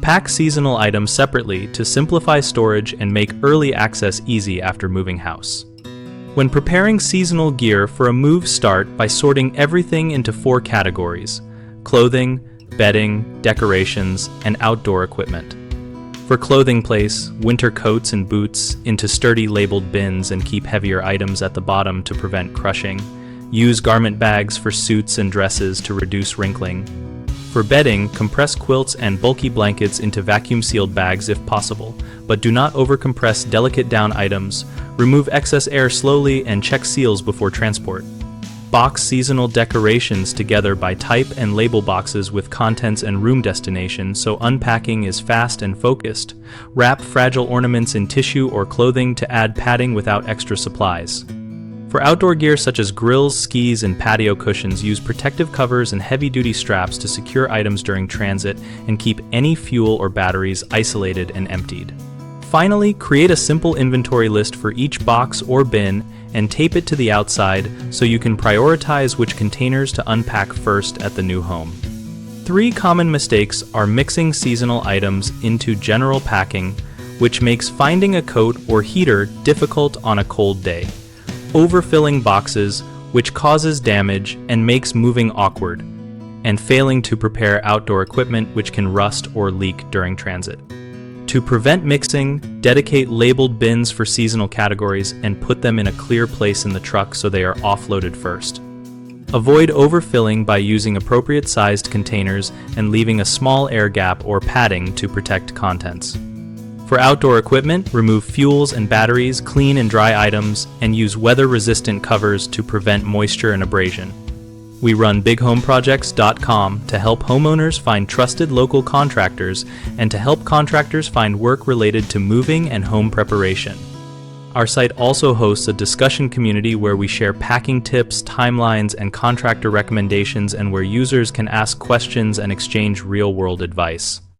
Pack seasonal items separately to simplify storage and make early access easy after moving house. When preparing seasonal gear for a move, start by sorting everything into 4 categories: clothing, bedding, decorations, and outdoor equipment. For clothing, place winter coats and boots into sturdy labeled bins and keep heavier items at the bottom to prevent crushing. Use garment bags for suits and dresses to reduce wrinkling. For bedding, compress quilts and bulky blankets into vacuum-sealed bags if possible, but do not overcompress delicate down items. Remove excess air slowly and check seals before transport. Box seasonal decorations together by type and label boxes with contents and room destination so unpacking is fast and focused. Wrap fragile ornaments in tissue or clothing to add padding without extra supplies. For outdoor gear such as grills, skis, and patio cushions, use protective covers and heavy-duty straps to secure items during transit and keep any fuel or batteries isolated and emptied. Finally, create a simple inventory list for each box or bin and tape it to the outside so you can prioritize which containers to unpack first at the new home. 3 common mistakes are mixing seasonal items into general packing, which makes finding a coat or heater difficult on a cold day. Overfilling boxes, which causes damage and makes moving awkward, and failing to prepare outdoor equipment which can rust or leak during transit. To prevent mixing, dedicate labeled bins for seasonal categories and put them in a clear place in the truck so they are offloaded first. Avoid overfilling by using appropriate sized containers and leaving a small air gap or padding to protect contents. For outdoor equipment, remove fuels and batteries, clean and dry items, and use weather-resistant covers to prevent moisture and abrasion. We run BigHomeProjects.com to help homeowners find trusted local contractors and to help contractors find work related to moving and home preparation. Our site also hosts a discussion community where we share packing tips, timelines, and contractor recommendations, and where users can ask questions and exchange real-world advice.